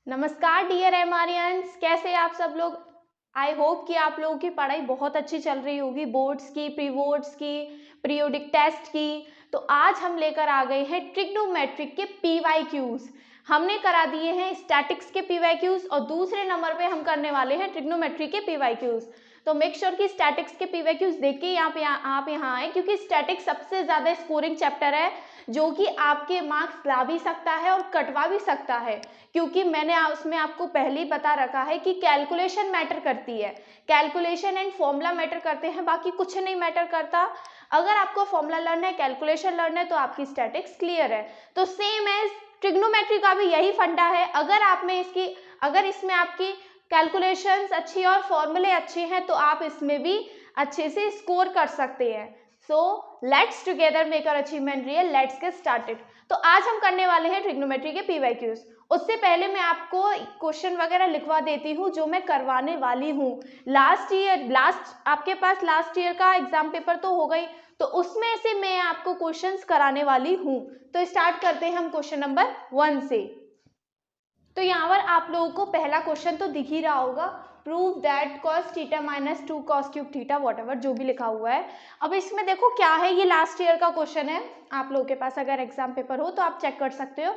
नमस्कार डियर एमारियंस, कैसे आप सब लोग। आई होप कि आप लोगों की पढ़ाई बहुत अच्छी चल रही होगी, बोर्ड्स की, प्री बोर्ड्स की, पीरियोडिक टेस्ट की। तो आज हम लेकर आ गए हैं ट्रिग्नोमेट्रिक के पीवाईक्यूज। हमने करा दिए हैं स्टैटिक्स के पीवाईक्यूज और दूसरे नंबर पे हम करने वाले हैं ट्रिग्नोमेट्री के पीवाईक्यूज। तो मेक श्योर कि स्टैटिक्स के पीवाईक्यूज देख के आप यहाँ आए, क्योंकि स्टैटिक्स सबसे ज्यादा स्कोरिंग चैप्टर है जो कि आपके मार्क्स ला भी सकता है और कटवा भी सकता है। क्योंकि मैंने उसमें आपको पहले ही बता रखा है कि कैलकुलेशन मैटर करती है, कैलकुलेशन एंड फॉर्मूला मैटर करते हैं, बाकी कुछ नहीं मैटर करता। अगर आपको फॉर्मूला लर्न है, कैलकुलेशन लर्न है, तो आपकी स्टैटिक्स क्लियर है। तो सेम एज ट्रिग्नोमेट्री का भी यही फंडा है। अगर इसमें आपकी कैलकुलेशंस अच्छी और फॉर्मूले अच्छे हैं तो आप इसमें भी अच्छे से स्कोर कर सकते हैं। So let's together make our achievement real, let's get started. तो आज हम करने वाले हैं ट्रिग्नोमेट्री के पीवाईक्यूज। उससे पहले मैं आपको क्वेश्चन वगैरह लिखवा देती हूँ जो मैं करवाने वाली हूँ। आपके पास लास्ट ईयर का एग्जाम पेपर तो हो गई, तो उसमें से मैं आपको क्वेश्चंस कराने वाली हूँ। तो स्टार्ट करते हैं हम क्वेश्चन नंबर 1 से। तो यहाँ पर आप लोगों को पहला क्वेश्चन तो दिख ही रहा होगा, prove that cos theta minus 2 cos cube theta, what जो भी लिखा हुआ है। अब इसमें देखो क्या है, ये लास्ट ईयर का क्वेश्चन है। आप लोगों के पास अगर एग्जाम पेपर हो तो आप चेक कर सकते हो।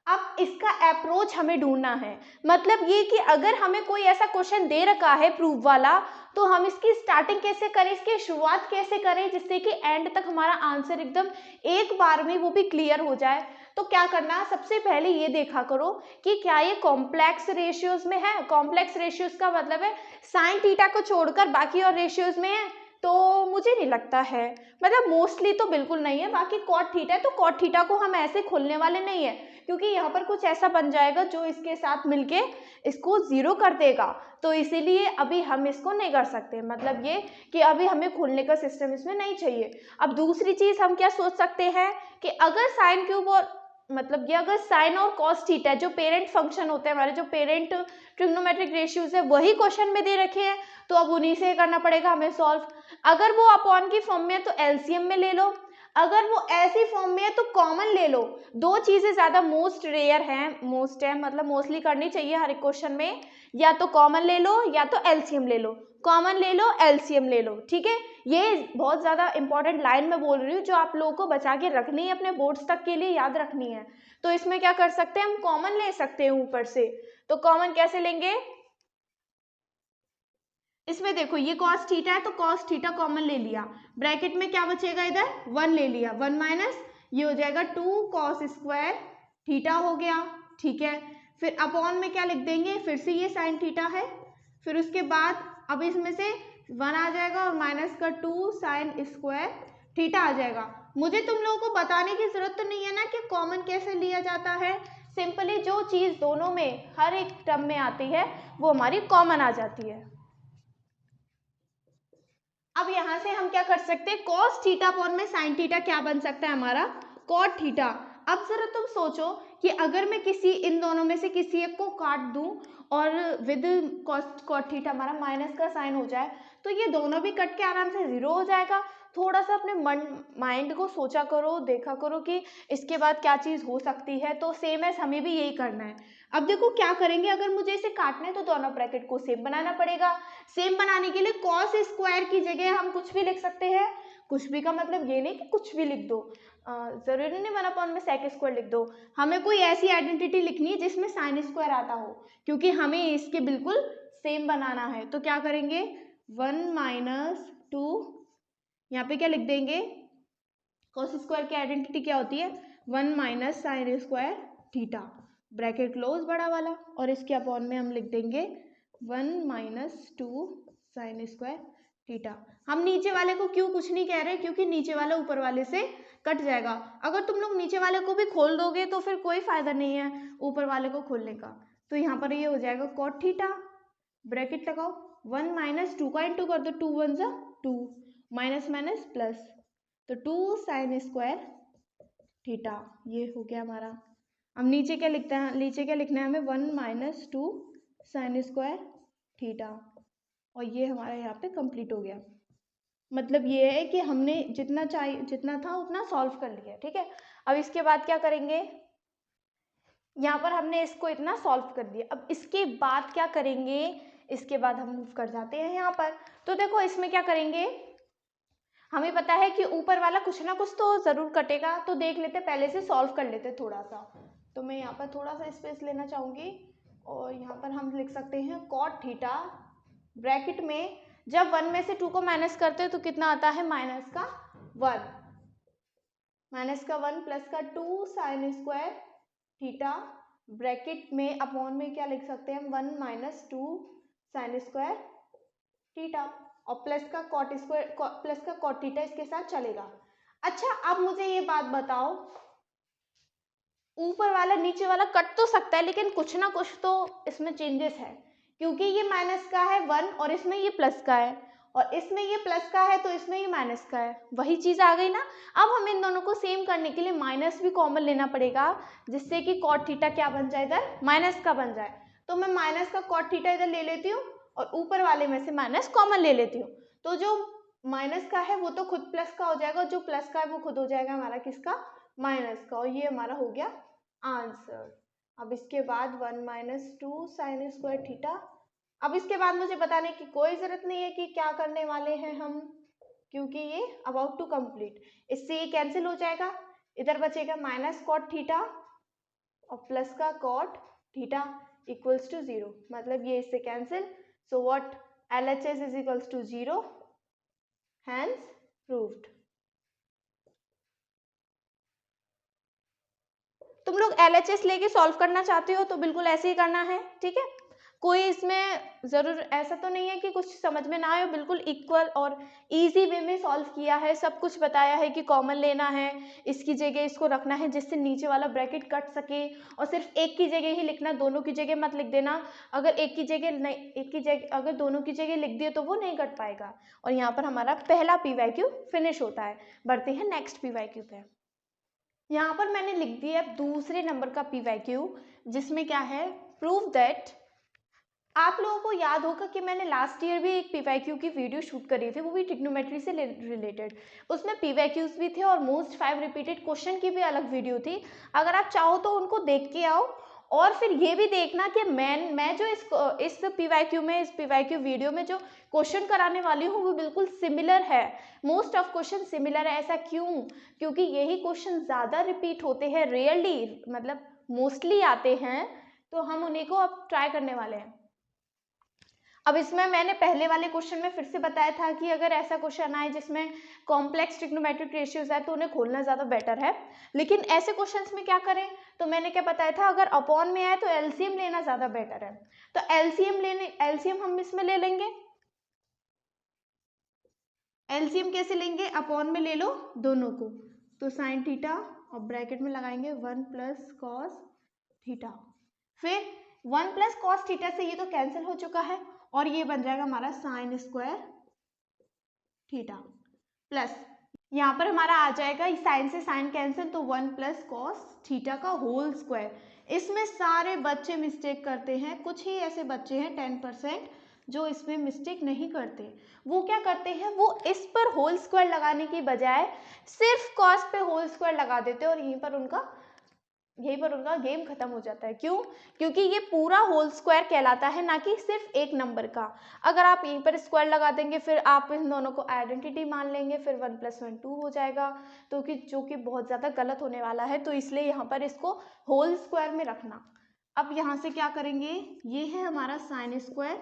अब इसका अप्रोच हमें ढूंढना है, मतलब ये कि अगर हमें कोई ऐसा क्वेश्चन दे रखा है प्रूफ वाला, तो हम इसकी स्टार्टिंग कैसे करें, इसकी शुरुआत कैसे करें जिससे कि एंड तक हमारा आंसर एकदम एक बार में वो भी क्लियर हो जाए। तो क्या करना, सबसे पहले ये देखा करो कि क्या ये कॉम्प्लेक्स रेशियोज में है। कॉम्प्लेक्स रेशियोज का मतलब है साइन थीटा को छोड़कर बाकी और रेशियोज में है। तो मुझे नहीं लगता है, मतलब मोस्टली तो बिल्कुल नहीं है। बाकी कॉट थीटा है तो कॉट थीटा को हम ऐसे खोलने वाले नहीं है, क्योंकि यहाँ पर कुछ ऐसा बन जाएगा जो इसके साथ मिलके इसको जीरो कर देगा। तो इसीलिए अभी हम इसको नहीं कर सकते, मतलब ये कि अभी हमें खोलने का सिस्टम इसमें नहीं चाहिए। अब दूसरी चीज हम क्या सोच सकते हैं कि अगर साइन क्यूब और मतलब ये अगर साइन और कॉस थीटा जो पेरेंट फंक्शन होते हैं हमारे, जो पेरेंट ट्रिग्नोमेट्रिक रेशियोज है, वही क्वेश्चन में दे रखे हैं, तो अब उन्हीं से करना पड़ेगा हमें सॉल्व। अगर वो अपॉन की फॉर्म में है तो एलसीएम में ले लो, अगर वो ऐसी फॉर्म में है तो कॉमन ले लो। दो चीजें ज्यादा मोस्ट रेयर हैं, मोस्ट है मतलब मोस्टली करनी चाहिए हर एक क्वेश्चन में, या तो कॉमन ले लो या तो एलसीएम ले लो। कॉमन ले लो, एलसीएम ले लो, ठीक है। ये बहुत ज्यादा इंपॉर्टेंट लाइन मैं बोल रही हूँ जो आप लोगों को बचा के रखनी है, अपने बोर्ड्स तक के लिए याद रखनी है। तो इसमें क्या कर सकते हैं, हम कॉमन ले सकते हैं ऊपर से। तो कॉमन कैसे लेंगे, इसमें देखो ये cos थीटा है तो cos थीटा कॉमन ले लिया, ब्रैकेट में क्या बचेगा, इधर 1 ले लिया, 1 माइनस ये हो जाएगा 2 cos स्क्वायर थीटा हो गया, ठीक है। फिर अपॉन में क्या लिख देंगे, फिर से ये साइन थीटा है, फिर उसके बाद अब इसमें से 1 आ जाएगा और माइनस का 2 साइन स्क्वायर थीटा आ जाएगा। मुझे तुम लोगों को बताने की जरूरत तो नहीं है ना कि कॉमन कैसे लिया जाता है। सिंपली जो चीज दोनों में हर एक टर्म में आती है वो हमारी कॉमन आ जाती है। अब यहां से हम क्या कर सकते हैं, cos थीटा अपॉन में sin थीटा क्या बन सकता है हमारा, cot थीटा। अब जरा तुम सोचो कि अगर मैं इन दोनों में से किसी एक को काट दूं और विद cot थीटा हमारा माइनस का साइन हो जाए, तो ये दोनों भी कट के आराम से जीरो हो जाएगा। थोड़ा सा अपने माइंड को सोचा करो, देखा करो कि इसके बाद क्या चीज हो सकती है। तो सेम एज हमें भी यही करना है। अब देखो क्या करेंगे, अगर मुझे इसे काटना है तो दोनों ब्रैकेट को सेम बनाना पड़ेगा। सेम बनाने के लिए कॉस स्क्वायर की जगह हम कुछ भी लिख सकते हैं। कुछ भी का मतलब ये नहीं कि कुछ भी लिख दो, जरूरी नहीं 1 अपॉन में सेक स्क्वायर लिख दो। हमें कोई ऐसी आइडेंटिटी लिखनी है जिसमें साइन स्क्वायर आता हो, क्योंकि हमें इसके बिल्कुल सेम बनाना है। तो क्या करेंगे, 1 माइनस 2, यहाँ पे क्या लिख देंगे, कॉस स्क्वायर की आइडेंटिटी क्या होती है, 1 minus sine square theta, bracket close बड़ा वाला, और इसके अपॉन में हम लिख देंगे 1 माइनस 2 साइन स्क्वायर थीटा। हम नीचे वाले को क्यों कुछ नहीं कह रहे, क्योंकि नीचे वाला ऊपर वाले से कट जाएगा। अगर तुम लोग नीचे वाले को भी खोल दोगे तो फिर कोई फायदा नहीं है ऊपर वाले को खोलने का। तो यहाँ पर ये हो जाएगा कॉट थीटा, ब्रैकेट लगाओ, 1 माइनस 2 का इंटू कर दो, 2 1 जा 2, माइनस माइनस प्लस, तो 2 साइन स्क्वायर थीटा, ये हो गया हमारा। अब नीचे क्या लिखते हैं, नीचे क्या लिखना है हमें, 1 माइनस 2 साइन स्क्वायर थीटा, और ये हमारा यहाँ पे कंप्लीट हो गया। मतलब ये है कि हमने जितना चाहिए जितना था उतना सॉल्व कर लिया, ठीक है। अब इसके बाद क्या करेंगे, यहाँ पर हमने इसको इतना सॉल्व कर दिया। अब इसके बाद क्या करेंगे, इसके बाद हम मूव कर जाते हैं यहाँ पर। तो देखो इसमें क्या करेंगे, हमें पता है कि ऊपर वाला कुछ ना कुछ तो ज़रूर कटेगा, तो देख लेते पहले से सॉल्व कर लेते थोड़ा सा। तो मैं यहाँ पर थोड़ा सा स्पेस लेना चाहूँगी और यहाँ पर हम लिख सकते हैं कॉट थीटा ब्रैकेट में, जब 1 में से 2 को माइनस करते हैं तो कितना आता है, माइनस का 1 प्लस का 2 साइन स्क्वायर थीटा ब्रैकेट में अपॉन में क्या लिख सकते हैं हम, 1 माइनस 2 साइन स्क्वायर थीटा और प्लस का कॉट स्क्वायर प्लस का कॉट थीटा इसके साथ चलेगा। अच्छा अब मुझे ये बात बताओ, ऊपर वाला नीचे वाला कट तो सकता है लेकिन कुछ ना कुछ तो इसमें चेंजेस है, क्योंकि ये माइनस का है 1 और इसमें ये प्लस का है, और इसमें ये प्लस का है तो इसमें ये माइनस का है, वही चीज़ आ गई ना। अब हम इन दोनों को सेम करने के लिए माइनस भी कॉमन लेना पड़ेगा, जिससे कि कॉट थीटा क्या बन जाए, इधर माइनस का बन जाए। तो मैं माइनस का कॉट थीटा इधर ले लेती हूँ और ऊपर वाले में से माइनस कॉमन ले लेती हूँ, तो जो माइनस का है वो तो खुद प्लस का हो जाएगा, जो प्लस का है वो खुद हो जाएगा हमारा किसका, माइनस का, और ये हमारा हो गया आंसर। अब इसके बाद 1 माइनस 2 साइन स्क्वायर थीटा। अब इसके बाद मुझे बताने की कोई ज़रूरत नहीं है कि क्या करने वाले हैं हम, क्योंकि ये अबाउट टू कंप्लीट, इससे ये कैंसिल हो जाएगा, इधर बचेगा माइनस कॉट थीटा और प्लस का कॉट थीटा इक्वल्स टू 0, मतलब ये इससे cancel. So what LHS is equals to 0, hence proved. तुम लोग LHS लेके सॉल्व करना चाहते हो तो बिल्कुल ऐसे ही करना है, ठीक है। कोई इसमें ज़रूर ऐसा तो नहीं है कि कुछ समझ में ना आए, बिल्कुल इक्वल और इजी वे में सॉल्व किया है, सब कुछ बताया है कि कॉमन लेना है, इसकी जगह इसको रखना है जिससे नीचे वाला ब्रैकेट कट सके, और सिर्फ एक की जगह ही लिखना, दोनों की जगह मत लिख देना। अगर एक की जगह नहीं, एक की जगह अगर दोनों की जगह लिख दिए तो वो नहीं कट पाएगा। और यहाँ पर हमारा पहला PYQ फिनिश होता है। बढ़ते हैं नेक्स्ट PYQ पे। यहाँ पर मैंने लिख दिया दूसरे नंबर का PYQ, जिसमें क्या है, प्रूव दैट। आप लोगों को याद होगा कि मैंने लास्ट ईयर भी एक PYQ की वीडियो शूट करी थी, वो भी ट्रिग्नोमेट्री से रिलेटेड। उसमें PYQs भी थे और मोस्ट 5 रिपीटेड क्वेश्चन की भी अलग वीडियो थी। अगर आप चाहो तो उनको देख के आओ, और फिर ये भी देखना कि मैं जो इस PYQ में, इस PYQ वीडियो में जो क्वेश्चन कराने वाली हूँ वो बिल्कुल सिमिलर है, मोस्ट ऑफ क्वेश्चन सिमिलर है। ऐसा क्यों, क्योंकि यही क्वेश्चन ज़्यादा रिपीट होते हैं, रियरली मतलब मोस्टली आते हैं, तो हम उन्हीं को अब ट्राई करने वाले हैं। अब इसमें मैंने पहले वाले क्वेश्चन में फिर से बताया था कि अगर ऐसा क्वेश्चन आए जिसमें कॉम्प्लेक्स ट्रिग्नोमेट्रिक रेशियोज है तो उन्हें खोलना ज़्यादा बेटर है। लेकिन ऐसे क्वेश्चंस में क्या करें, तो मैंने क्या बताया था, अगर अपॉन में आए तो LCM लेना ज़्यादा बेटर है। तो LCM हम इसमें ले लेंगे। LCM कैसे लेंगे, अपॉन में ले लो दोनों को, तो साइन थीटा और ब्रैकेट में लगाएंगे 1 प्लस कॉस थीटा। फिर 1 प्लस कॉस थीटा से ये तो कैंसिल हो चुका है, और ये बन जाएगा हमारा साइन स्क्वायर थीटा, प्लस यहाँ पर हमारा आ जाएगा साइन से साइन कैंसिल, तो 1 प्लस कॉस थीटा का होल स्क्वायर। इसमें सारे बच्चे मिस्टेक करते हैं, कुछ ही ऐसे बच्चे हैं 10% जो इसमें मिस्टेक नहीं करते। वो क्या करते हैं, वो इस पर होल स्क्वायर लगाने की बजाय सिर्फ कॉस पे होल स्क्वायर लगा देते हैं, और यहीं पर उनका गेम खत्म हो जाता है। क्यों, क्योंकि ये पूरा होल स्क्वायर कहलाता है, ना कि सिर्फ एक नंबर का। अगर आप यहीं पर स्क्वायर लगा देंगे फिर आप इन दोनों को आइडेंटिटी मान लेंगे, फिर 1 + 1 2 हो जाएगा, तो कि जो कि बहुत ज़्यादा गलत होने वाला है, तो इसलिए यहाँ पर इसको होल स्क्वायर में रखना। अब यहाँ से क्या करेंगे, ये है हमारा साइन स्क्वायर,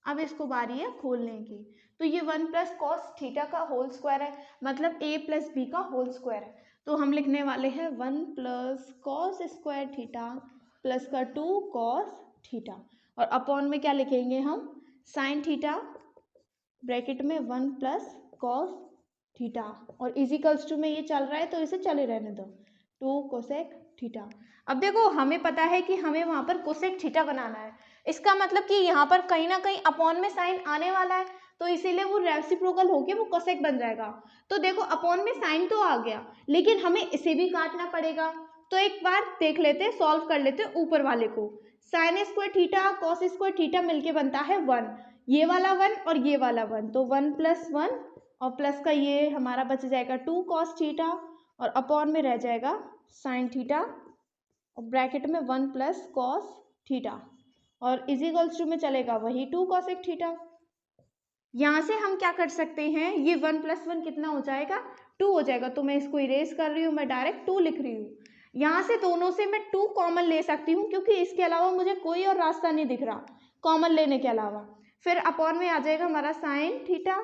अब इसको बारी है खोलने की, तो ये 1 प्लस कॉस थीटा का होल स्क्वायर है, मतलब a + b का होल स्क्वायर है। तो हम लिखने वाले हैं 1 plus cos square theta plus का 2 कॉस थीटा, और अपॉन में क्या लिखेंगे हम, साइन थीटा ब्रैकेट में 1 प्लस कॉस थीटा, और इजिकल्स टू में ये चल रहा है तो इसे चले रहने दो, 2 कोसेक थीटा। अब देखो हमें पता है कि हमें वहाँ पर कोसेक थीटा बनाना है, इसका मतलब कि यहाँ पर कहीं ना कहीं अपॉन में साइन आने वाला है, तो इसीलिए वो रेसिप्रोकल होके वो कोसेक बन जाएगा। तो देखो अपॉन में साइन तो आ गया, लेकिन हमें इसे भी काटना पड़ेगा। तो एक बार देख लेते, सॉल्व कर लेते ऊपर वाले को। Sine square theta cos square theta मिलके बनता है 1, ये वाला 1 और ये वाला 1, तो 1 + 1 और प्लस का ये हमारा बच जाएगा 2 कॉस थीटा, और अपॉन में रह जाएगा साइन थीटा और ब्रैकेट में 1 प्लस कॉस थीटा और इज इक्वल्स टू में चलेगा वही 2 कॉसेक थीटा। यहाँ से हम क्या कर सकते हैं, ये 1 प्लस 1 कितना हो जाएगा, 2 हो जाएगा। तो मैं इसको इरेज कर रही हूँ, मैं डायरेक्ट 2 लिख रही हूँ। यहाँ से दोनों से मैं 2 कॉमन ले सकती हूँ क्योंकि इसके अलावा मुझे कोई और रास्ता नहीं दिख रहा कॉमन लेने के अलावा। फिर अपॉन में आ जाएगा हमारा साइन थीटा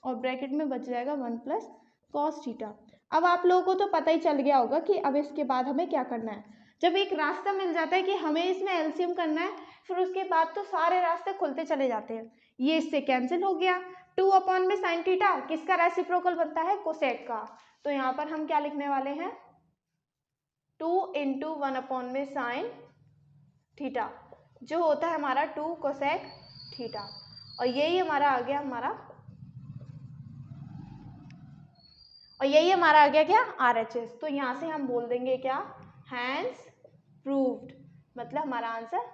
और ब्रैकेट में बच जाएगा 1 प्लस कॉस थीटा। अब आप लोगों को तो पता ही चल गया होगा कि अब इसके बाद हमें क्या करना है। जब एक रास्ता मिल जाता है कि हमें इसमें एलसीएम करना है, फिर उसके बाद तो सारे रास्ते खुलते चले जाते हैं। ये इससे कैंसिल हो गया। 2 अपॉन में साइन थीटा किसका रेसिप्रोकल बनता है, कोसेक का। तो यहाँ पर हम क्या लिखने वाले हैं, 2 इंटू 1 अपॉन में साइन थीटा जो होता है हमारा 2 कोसेक थीटा। और यही हमारा आ गया क्या, RHS। तो यहाँ से हम बोल देंगे क्या, हैंस प्रूव्ड, मतलब हमारा आंसर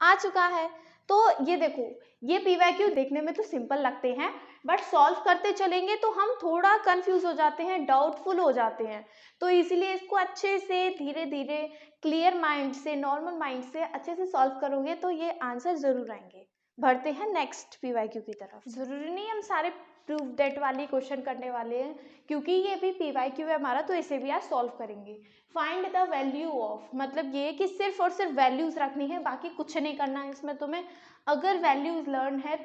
आ चुका है। तो ये देखो, ये PYQ देखने में तो सिंपल लगते हैं बट सॉल्व करते चलेंगे तो हम थोड़ा कंफ्यूज हो जाते हैं, डाउटफुल हो जाते हैं। तो इसीलिए इसको अच्छे से धीरे धीरे क्लियर माइंड से, नॉर्मल माइंड से अच्छे से सॉल्व करोगे तो ये आंसर जरूर आएंगे। बढ़ते हैं नेक्स्ट PYQ की तरफ। जरूरी नहीं हम सारे प्रूफ दैट वाली क्वेश्चन करने वाले हैं क्योंकि ये भी PYQ है हमारा, तो इसे भी आज सॉल्व करेंगे। फाइंड द वैल्यू ऑफ, मतलब ये कि सिर्फ और सिर्फ वैल्यूज रखनी है, बाकी कुछ नहीं करना है इसमें तुम्हें। अगर वैल्यूज लर्न है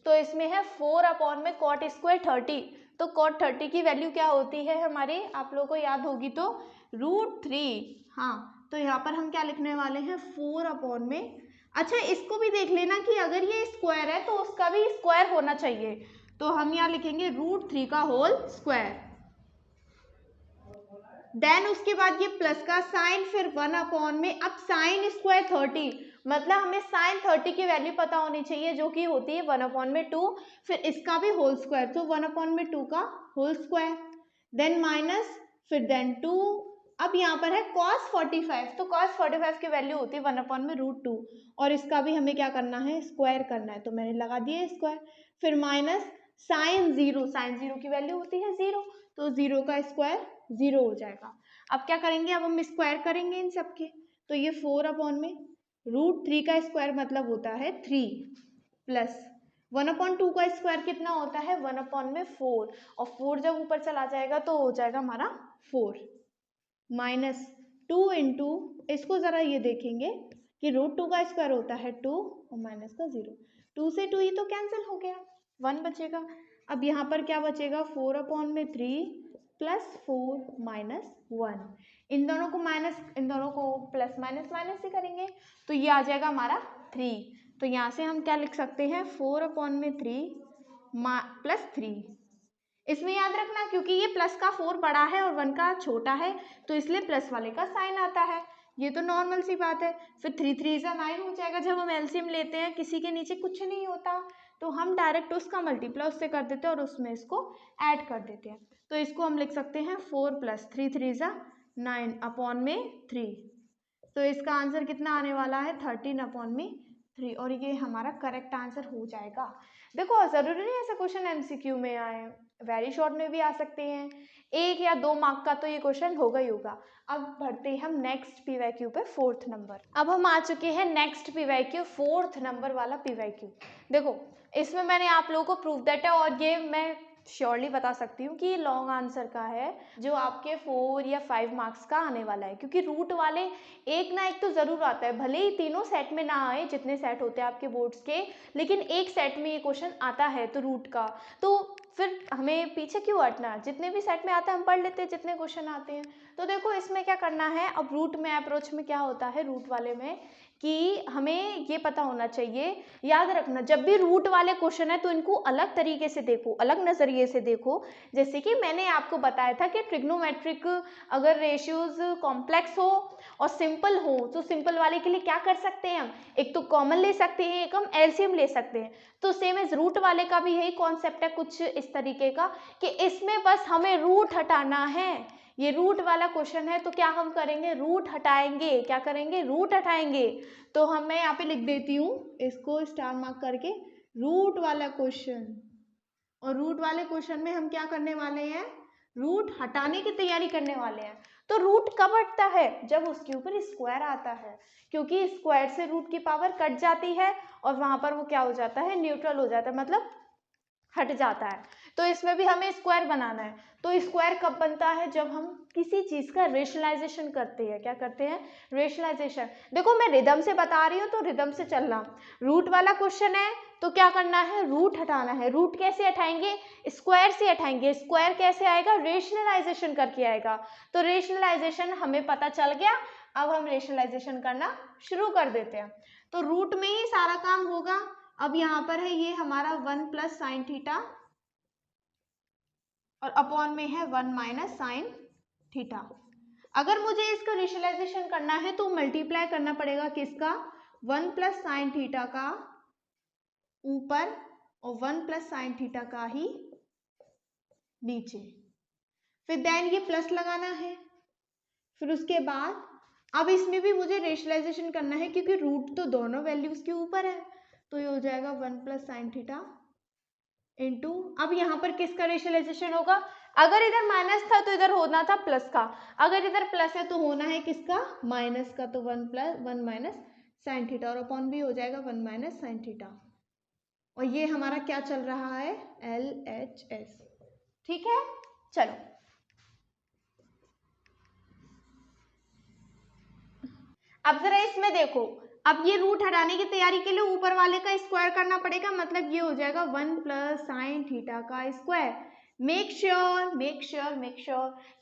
तो इसमें है 4 अपॉन में कॉट स्क्वायर 30। तो कॉट 30 की वैल्यू क्या होती है हमारी, आप लोगों को याद होगी तो √3। हाँ, तो यहाँ पर हम क्या लिखने वाले हैं, 4 अपॉन में, अच्छा इसको भी देख लेना कि अगर ये स्क्वायर है तो उसका भी स्क्वायर होना चाहिए। तो हम यहाँ लिखेंगे √3 का होल स्क्वायर। देन उसके बाद ये प्लस का साइन, फिर 1 अपॉन में, अब साइन स्क्वायर 30, मतलब हमें साइन 30 की वैल्यू पता होनी चाहिए जो कि होती है 1 अपॉन में 2, फिर इसका भी होल स्क्वायर, तो 1 अपॉन में 2 का होल स्क्वायर, देन माइनस, फिर देन 2। अब यहाँ पर है cos 45, तो cos 45 की वैल्यू होती है 1 अपॉन में √2 और इसका भी हमें क्या करना है, स्क्वायर करना है, तो मैंने लगा दिया स्क्वायर। फिर माइनस साइन 0 की वैल्यू होती है 0, तो 0 का स्क्वायर 0 हो जाएगा। अब क्या करेंगे, अब हम स्क्वायर करेंगे इन सबके, तो ये 4 अपॉन में √3 का स्क्वायर मतलब होता है 3 प्लस 1/2 का स्क्वायर कितना होता है 1 अपॉन में 4, और 4 जब ऊपर चला जाएगा तो हो जाएगा हमारा 4 माइनस 2 इंटू, इसको ज़रा ये देखेंगे कि √2 का स्क्वायर होता है 2 और माइनस का 0, 2 से 2 ये तो कैंसिल हो गया, 1 बचेगा। अब यहाँ पर क्या बचेगा, 4 अपॉन में 3 प्लस 4 माइनस 1, इन दोनों को माइनस, इन दोनों को प्लस माइनस माइनस ही करेंगे तो ये आ जाएगा हमारा 3। तो यहाँ से हम क्या लिख सकते हैं, 4 अपॉन में 3 प्लस 3। इसमें याद रखना क्योंकि ये प्लस का 4 बड़ा है और 1 का छोटा है तो इसलिए प्लस वाले का साइन आता है, ये तो नॉर्मल सी बात है। फिर 3 3 = 9 हो जाएगा। जब हम एलसीएम लेते हैं किसी के नीचे कुछ नहीं होता तो हम डायरेक्ट उसका मल्टीप्लाई उससे कर देते हैं और उसमें इसको ऐड कर देते हैं। तो इसको हम लिख सकते हैं 4 + 3 3 = 9 अपॉन में 3। तो इसका आंसर कितना आने वाला है 13 अपॉन में 3 और ये हमारा करेक्ट आंसर हो जाएगा। देखो जरूरी नहीं ऐसा क्वेश्चन एमसीक्यू में आए, वेरी शॉर्ट में भी आ सकते हैं, 1 या 2 मार्क का तो ये क्वेश्चन होगा ही होगा। अब बढ़ते हैं हम नेक्स्ट PYQ पे, 4th नंबर। अब हम आ चुके हैं नेक्स्ट PYQ, 4th नंबर वाला PYQ। देखो इसमें मैंने आप लोगों को प्रूफ दैट है और ये मैं श्योरली बता सकती हूँ कि ये लॉन्ग आंसर का है जो आपके 4 या 5 मार्क्स का आने वाला है, क्योंकि रूट वाले एक ना एक तो ज़रूर आता है, भले ही तीनों सेट में ना आए जितने सेट होते हैं आपके बोर्ड्स के, लेकिन एक सेट में ये क्वेश्चन आता है तो रूट का, तो फिर हमें पीछे क्यों हटना, जितने भी सेट में आता है हम पढ़ लेते हैं जितने क्वेश्चन आते हैं। तो देखो इसमें क्या करना है, अब रूट में अप्रोच में क्या होता है, रूट वाले में कि हमें ये पता होना चाहिए, याद रखना जब भी रूट वाले क्वेश्चन है तो इनको अलग तरीके से देखो, अलग नज़रिए से देखो। जैसे कि मैंने आपको बताया था कि ट्रिग्नोमेट्रिक अगर रेशियोज कॉम्प्लेक्स हो और सिंपल हो तो सिंपल वाले के लिए क्या कर सकते हैं हम, एक तो कॉमन ले सकते हैं, एक हम एलसीएम ले सकते हैं। तो सेम एज रूट वाले का भी यही कॉन्सेप्ट है कुछ इस तरीके का कि इसमें बस हमें रूट हटाना है। ये रूट वाला क्वेश्चन है तो क्या हम करेंगे, रूट हटाएंगे, क्या करेंगे, रूट हटाएंगे। तो हम मैं यहाँ पे लिख देती हूँ इसको स्टार मार्क करके, रूट वाला क्वेश्चन, और रूट वाले क्वेश्चन में हम क्या करने वाले हैं, रूट हटाने की तैयारी करने वाले हैं। तो रूट कब हटता है? जब उसके ऊपर स्क्वायर आता है, क्योंकि स्क्वायर से रूट की पावर कट जाती है और वहां पर वो क्या हो जाता है? न्यूट्रल हो जाता है, मतलब हट जाता है। तो इसमें भी हमें स्क्वायर बनाना है। तो स्क्वायर कब बनता है? जब हम किसी चीज का रेशनलाइजेशन करते हैं। क्या करते हैं? रेशनलाइजेशन। देखो मैं रिदम से बता रही हूँ तो रिदम से चलना। रूट वाला क्वेश्चन है तो क्या करना है? रूट हटाना है। रूट कैसे हटाएंगे? स्क्वायर से हटाएंगे। स्क्वायर कैसे आएगा? रेशनलाइजेशन करके आएगा। तो रेशनलाइजेशन हमें पता चल गया। अब हम रेशनलाइजेशन करना शुरू कर देते हैं। तो रूट में ही सारा काम होगा। अब यहाँ पर है ये हमारा 1 प्लस साइन थीटा और अपॉन में है 1 माइनस साइन थीटा। अगर मुझे इसका रेशनलाइजेशन करना है तो मल्टीप्लाई करना पड़ेगा किसका? 1 प्लस साइन थीटा का ऊपर और 1 प्लस साइन थीटा का ही नीचे। फिर देन ये प्लस लगाना है। फिर उसके बाद अब इसमें भी मुझे रेशनलाइजेशन करना है क्योंकि रूट तो दोनों वैल्यूज के ऊपर है। तो ये हो जाएगा 1 प्लस साइन थीटा इंटू, अब यहाँ पर किसका रेशनलाइजेशन होगा? अगर इधर माइनस था तो इधर होना था प्लस का, अगर इधर प्लस है तो होना है किसका? माइनस का। तो 1 प्लस 1 माइनस साइन थीटा और अपॉन भी हो जाएगा 1 माइनस साइन थीटा। और ये हमारा क्या चल रहा है? LHS। ठीक है, चलो अब जरा इसमें देखो। अब ये रूट हटाने की तैयारी के लिए ऊपर वाले का स्क्वायर करना पड़ेगा, मतलब ये हो जाएगा 1 प्लस साइन थीटा का स्क्वायर। मेक श्योर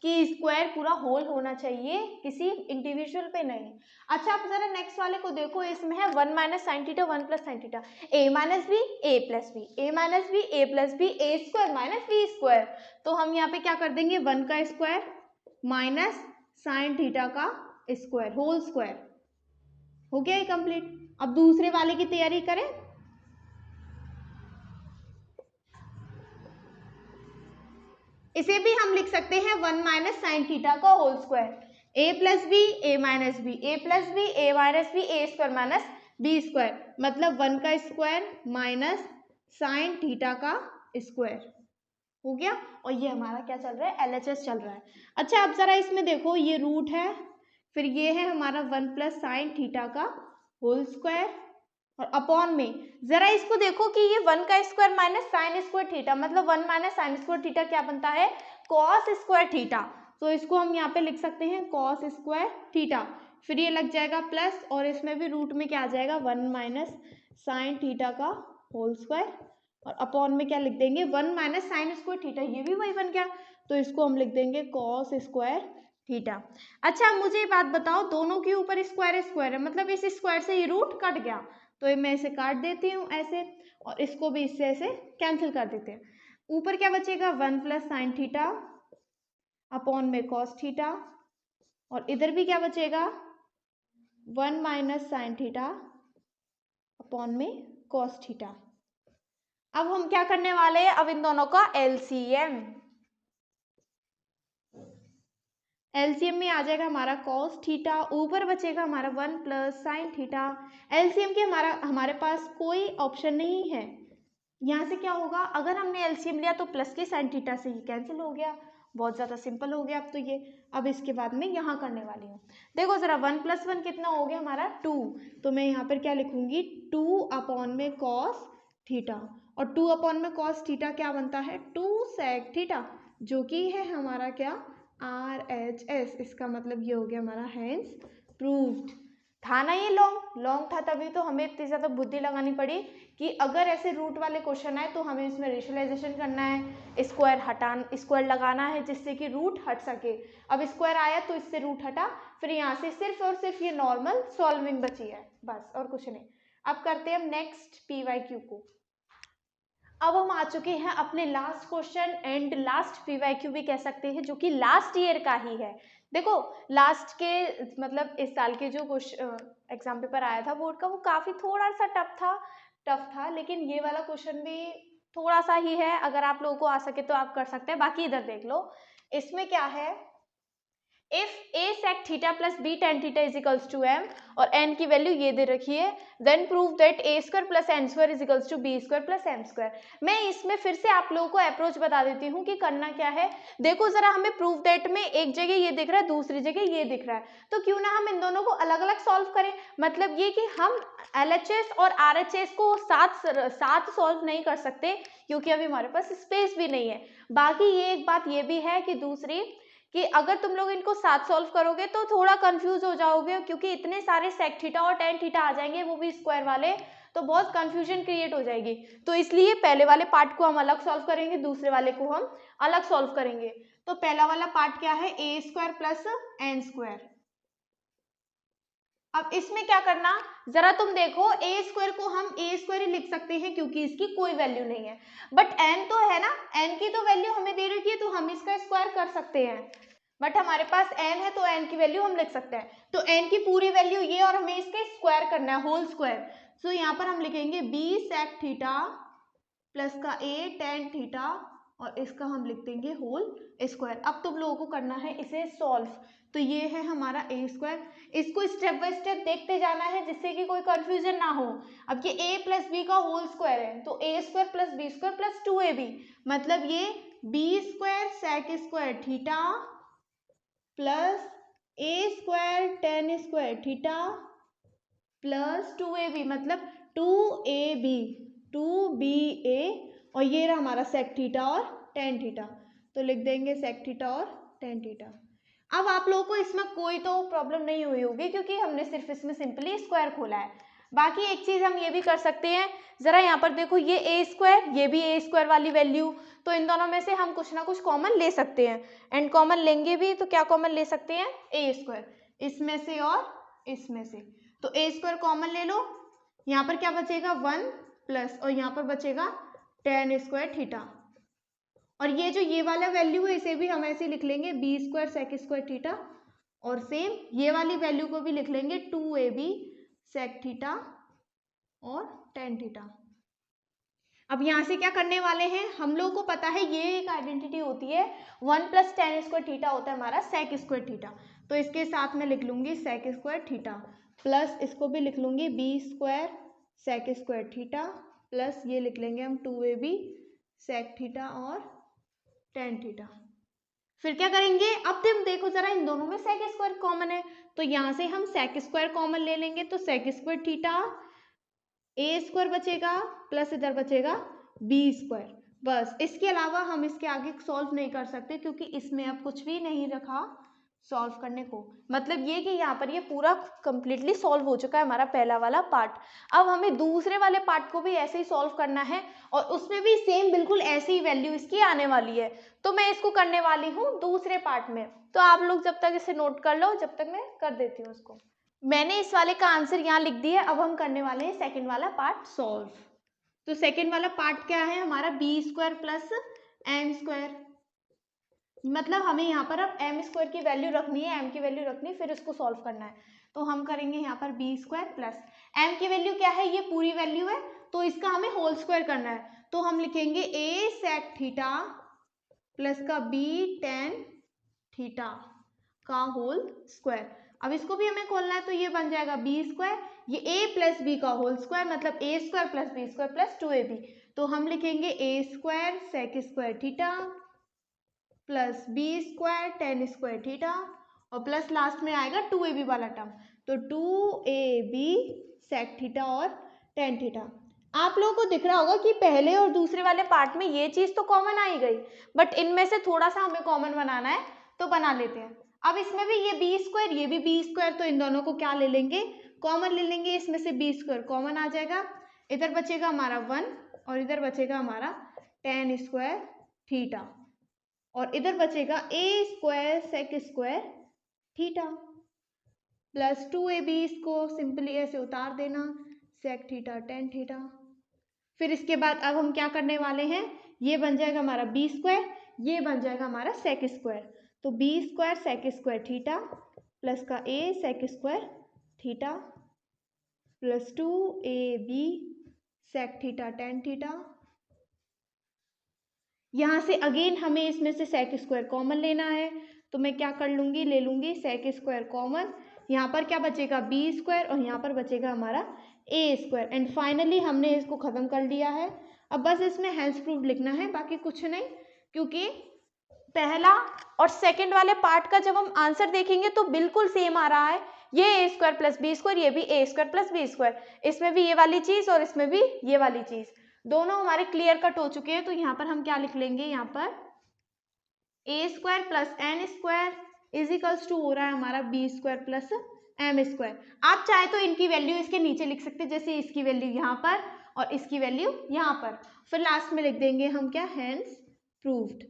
कि स्क्वायर पूरा होल होना चाहिए, किसी इंडिविजुअल पे नहीं। अच्छा अब जरा नेक्स्ट वाले को देखो। इसमें है 1 minus sine theta 1 plus sine theta, a minus b a plus b a minus b a plus b a square minus b square. तो हम यहाँ पे क्या कर देंगे? 1 का स्क्वायर माइनस साइन थीटा का स्क्वायर होल स्क्वायर। हो गया ये कंप्लीट। अब दूसरे वाले की तैयारी करें। इसे भी हम लिख सकते हैं 1 माइनस साइन थीटा का whole square. A plus b a minus b a plus b a minus b a square minus b square, मतलब 1 का स्क्वायर माइनस साइन थीटा का स्क्वायर। हो गया। और ये हमारा क्या चल रहा है? LHS चल रहा है। अच्छा अब जरा इसमें देखो, ये रूट है, फिर ये है हमारा 1 प्लस साइन थीटा का होल स्क्वायर और अपॉन में जरा इसको देखो कि ये 1 का square minus sine square theta, मतलब 1 माइनस साइन स्क्वायर थीटा क्या बनता है? Cos square theta. तो इसको हम यहाँ पे लिख सकते हैं कॉस स्क्वायर थीटा। फिर ये लग जाएगा प्लस और इसमें भी रूट में क्या आ जाएगा? 1 माइनस साइन थीटा का होल स्क्वायर और अपॉन में क्या लिख देंगे? 1 माइनस साइन स्क्वायर थीटा, ये भी वही बन गया। तो इसको हम लिख देंगे कॉस स्क्वायर थीटा। अच्छा मुझे बात बताओ, दोनों के ऊपर स्क्वायर स्क्वायर है, मतलब इस स्क्वायर से ये रूट कट गया, तो मैं इसे काट देती हूँ ऐसे और इसको भी इससे ऐसे कैंसिल कर देते हैं। ऊपर क्या बचेगा? 1 प्लस साइन थीटा अपॉन में कॉस थीटा और इधर भी क्या बचेगा? 1 माइनस साइन थीटा अपॉन में कॉस थीटा। अब हम क्या करने वाले हैं? अब इन दोनों का LCM। LCM में आ जाएगा हमारा cos थीटा, ऊपर बचेगा हमारा 1 प्लस साइन थीटा। LCM के हमारे पास कोई ऑप्शन नहीं है। यहाँ से क्या होगा? अगर हमने LCM लिया तो प्लस के साइन थीटा से ये कैंसिल हो गया। बहुत ज़्यादा सिंपल हो गया अब तो ये। अब इसके बाद में यहाँ करने वाली हूँ। देखो ज़रा 1 प्लस 1 कितना हो गया हमारा? 2। तो मैं यहाँ पर क्या लिखूँगी? 2 अपॉन में कॉस थीटा और 2 अपॉन में कॉस थीटा क्या बनता है? 2 सेक थीटा, जो कि है हमारा क्या? RHS। इसका मतलब ये हो गया हमारा हैंस प्रूव्ड। था ना ये लॉन्ग था, तभी तो हमें इतनी ज़्यादा बुद्धि लगानी पड़ी कि अगर ऐसे रूट वाले क्वेश्चन आए तो हमें इसमें रेशनलाइजेशन करना है, स्क्वायर लगाना है जिससे कि रूट हट सके। अब स्क्वायर आया तो इससे रूट हटा, फिर यहाँ से सिर्फ और सिर्फ ये नॉर्मल सॉल्विंग बची है, बस और कुछ नहीं। अब करते हैं हम नेक्स्ट PYQ को। अब हम आ चुके हैं अपने last question and last PYQ भी कह सकते हैं, जो कि लास्ट ईयर का ही है। देखो लास्ट के मतलब इस साल के जो एग्जाम पेपर आया था बोर्ड का, वो काफी थोड़ा सा टफ था, लेकिन ये वाला क्वेश्चन भी थोड़ा सा ही है। अगर आप लोगों को आ सके तो आप कर सकते हैं, बाकी इधर देख लो। इसमें क्या है if a sec theta plus b tan theta is equals to m और n की वैल्यू ये दे रखी है, then prove that a square plus n square is equals to b square plus m square. मैं इसमें फिर से आप लोगों को अप्रोच बता देती हूँ कि करना क्या है। देखो जरा, हमें प्रूव दैट में एक जगह ये दिख रहा है, दूसरी जगह ये दिख रहा है, तो क्यों ना हम इन दोनों को अलग अलग सॉल्व करें। मतलब ये कि हम LHS और RHS को साथ सॉल्व नहीं कर सकते क्योंकि अभी हमारे पास स्पेस भी नहीं है। बाकी ये एक बात ये भी है कि दूसरी कि अगर तुम लोग इनको साथ सॉल्व करोगे तो थोड़ा कंफ्यूज हो जाओगे, क्योंकि इतने सारे सेक थीटा और टेन थीटा आ जाएंगे, वो भी स्क्वायर वाले, तो बहुत कंफ्यूजन क्रिएट हो जाएगी। तो इसलिए पहले वाले पार्ट को हम अलग सॉल्व करेंगे, दूसरे वाले को हम अलग सॉल्व करेंगे। तो पहला वाला पार्ट क्या है, ए स्क्वायर प्लस एन स्क्वायर। अब इसमें क्या करना, जरा तुम देखो, ए स्क्वायर को हम ए स्क्वायर ही लिख सकते हैं क्योंकि इसकी कोई वैल्यू नहीं है, बट एन तो है ना, एन की तो वैल्यू हमें दे रखी है तो हम इसका स्क्वायर कर सकते हैं, बट हमारे पास एन है तो एन की वैल्यू हम लिख सकते हैं। तो एन की पूरी वैल्यू ये और हमें इसका स्क्वायर करना है, होल स्क्वायर। सो यहाँ पर हम लिखेंगे बी सेक थीटा प्लस का ए टेन थीटा और इसका हम लिख देंगे होल स्क्वायर। अब तुम लोगों को करना है इसे सॉल्व। तो ये है हमारा ए स्क्वायर, इसको स्टेप बाय स्टेप देखते जाना है जिससे कि कोई कंफ्यूजन ना हो। अब ये a प्लस बी का होल स्क्वायर है तो a square plus b square plus 2ab, मतलब ये b square sec square theta plus a square tan square theta plus 2ab, मतलब 2ba और ये रहा हमारा सेक थीटा और टेन थीटा। तो लिख देंगे सेक थीटा और टेन थीटा। अब आप लोगों को इसमें कोई तो प्रॉब्लम नहीं हुई होगी क्योंकि हमने सिर्फ इसमें सिंपली स्क्वायर खोला है। बाकी एक चीज हम ये भी कर सकते हैं, जरा यहाँ पर देखो, ये ए स्क्वायर, ये भी ए स्क्वायर वाली वैल्यू, तो इन दोनों में से हम कुछ ना कुछ कॉमन ले सकते हैं, एंड कॉमन लेंगे भी तो क्या कॉमन ले सकते हैं, ए स्क्वायर, इसमें से और इसमें से। तो ए स्क्वायर कॉमन ले लो, यहाँ पर क्या बचेगा 1 प्लस और यहाँ पर बचेगा टेन स्क्वायर थीटा, और ये जो ये वाला वैल्यू है इसे भी हम ऐसे लिख लेंगे b square sec square theta, और सेम ये वाली वैल्यू को भी लिख लेंगे 2ab सेक थीटा और टेन थीटा। अब यहाँ से क्या करने वाले हैं, हम लोगों को पता है ये एक आइडेंटिटी होती है, 1 प्लस टेन स्क्वायर थीटा होता है हमारा सेक स्क्वायर थीटा, तो इसके साथ में लिख लूंगी सेक स्क्वायर थीटा प्लस इसको भी लिख लूंगी b square sec square theta plus ये लिख लेंगे हम 2ab सेक थीटा और टेन थीटा। फिर क्या करेंगे, अब तुम देखो जरा, इन दोनों में सेक स्क्वायर कॉमन है तो यहाँ से हम सेक स्क्वायर कॉमन ले लेंगे, तो सेक स्क्वायर थीटा ए स्क्वायर बचेगा प्लस इधर बचेगा बी स्क्वायर, बस। इसके अलावा हम इसके आगे सॉल्व नहीं कर सकते क्योंकि इसमें अब कुछ भी नहीं रखा सॉल्व करने को। मतलब ये कि यहाँ पर ये पूरा कंप्लीटली सॉल्व हो चुका है हमारा पहला वाला पार्ट। अब हमें दूसरे वाले पार्ट को भी ऐसे ही सॉल्व करना है और उसमें भी सेम बिल्कुल ऐसी ही वैल्यू इसकी आने वाली है, तो मैं इसको करने वाली हूँ दूसरे पार्ट में। तो आप लोग जब तक इसे नोट कर लो, जब तक मैं कर देती हूँ उसको। मैंने इस वाले का आंसर यहाँ लिख दिया, अब हम करने वाले हैं सेकेंड वाला पार्ट सॉल्व। तो सेकेंड वाला पार्ट क्या है हमारा, b square plus m square, मतलब हमें यहाँ पर अब एम स्क्वायर की वैल्यू रखनी है, एम की वैल्यू रखनी है, फिर इसको सॉल्व करना है। तो हम करेंगे यहाँ पर बी स्क्वायर प्लस एम की वैल्यू क्या है, ये पूरी वैल्यू है तो इसका हमें होल स्क्वायर करना है, तो हम लिखेंगे ए सेक थीटा प्लस का बी टेन थीटा का होल स्क्वायर। अब इसको भी हमें खोलना है तो ये बन जाएगा बी स्क्वायर, ये ए प्लस बी का होल स्क्वायर, मतलब a square plus b square plus 2ab, तो हम लिखेंगे a square sec square theta plus b square tan square theta और प्लस लास्ट में आएगा 2ab वाला टर्म, तो 2ab सेक थीटा और टेन थीटा। आप लोगों को दिख रहा होगा कि पहले और दूसरे वाले पार्ट में ये चीज तो कॉमन आ ही गई, बट इनमें से थोड़ा सा हमें कॉमन बनाना है तो बना लेते हैं। अब इसमें भी ये बी स्क्वायर, ये भी बी स्क्वायर, तो इन दोनों को क्या ले लेंगे, कॉमन ले लेंगे, इसमें से बी स्क्वायर कॉमन आ जाएगा, इधर बचेगा हमारा 1 और इधर बचेगा हमारा टेन स्क्वायर थीटा और इधर बचेगा a square sec square theta plus 2ab, इसको सिंपली ऐसे उतार देना, सेक थीटा टेन थीटा। फिर इसके बाद अब हम क्या करने वाले हैं, ये बन जाएगा हमारा बी स्क्वायर, ये बन जाएगा हमारा सेक स्क्वायर, तो b square sec square theta plus का a sec square theta plus 2ab sec theta tan theta. यहाँ से अगेन हमें इसमें से सेक स्क्वायर कॉमन लेना है, तो मैं क्या कर लूँगी, ले लूँगी सेक स्क्वायर कॉमन, यहाँ पर क्या बचेगा बी स्क्वायर और यहाँ पर बचेगा हमारा ए स्क्वायर। एंड फाइनली हमने इसको ख़त्म कर लिया है। अब बस इसमें हेंस प्रूफ लिखना है, बाकी कुछ नहीं, क्योंकि पहला और सेकंड वाले पार्ट का जब हम आंसर देखेंगे तो बिल्कुल सेम आ रहा है। ये ए स्क्वायर प्लस बी स्क्वायर, ये भी ए स्क्वायर प्लस बी स्क्वायर, इसमें भी ये वाली चीज़ और इसमें भी ये वाली चीज़, दोनों हमारे क्लियर कट हो चुके हैं। तो यहाँ पर हम क्या लिख लेंगे, यहाँ पर a square plus n square is equals to हो रहा है हमारा b square plus m square. आप चाहे तो इनकी वैल्यू इसके नीचे लिख सकते हैं, जैसे इसकी वैल्यू यहाँ पर और इसकी वैल्यू यहाँ पर, फिर लास्ट में लिख देंगे हम क्या, हेंस प्रूव्ड।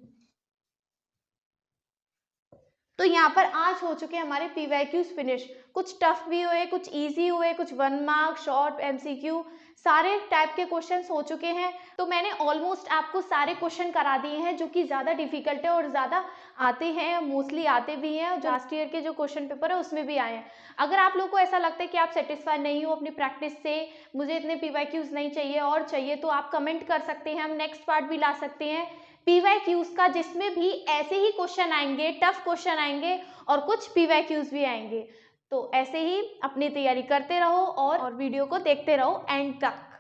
तो यहाँ पर आज हो चुके हमारे पीवाईक्यूज फिनिश। कुछ टफ भी हुए, कुछ इजी हुए, कुछ 1 मार्क, शॉर्ट, एमसीक्यू, सारे टाइप के क्वेश्चंस हो चुके हैं। तो मैंने ऑलमोस्ट आपको सारे क्वेश्चन करा दिए हैं जो कि ज़्यादा डिफिकल्ट है और ज़्यादा आते हैं, मोस्टली आते भी हैं, और लास्ट ईयर के जो क्वेश्चन पेपर है उसमें भी आए हैं। अगर आप लोग को ऐसा लगता है कि आप सेटिस्फाई नहीं हो अपनी प्रैक्टिस से, मुझे इतने पीवाईक्यूज नहीं चाहिए और चाहिए, तो आप कमेंट कर सकते हैं, हम नेक्स्ट पार्ट भी ला सकते हैं पीवाईक्यूज का, जिसमें भी ऐसे ही क्वेश्चन आएंगे, टफ क्वेश्चन आएंगे और कुछ पीवाईक्यूज भी आएंगे। तो ऐसे ही अपनी तैयारी करते रहो और वीडियो को देखते रहो एंड तक।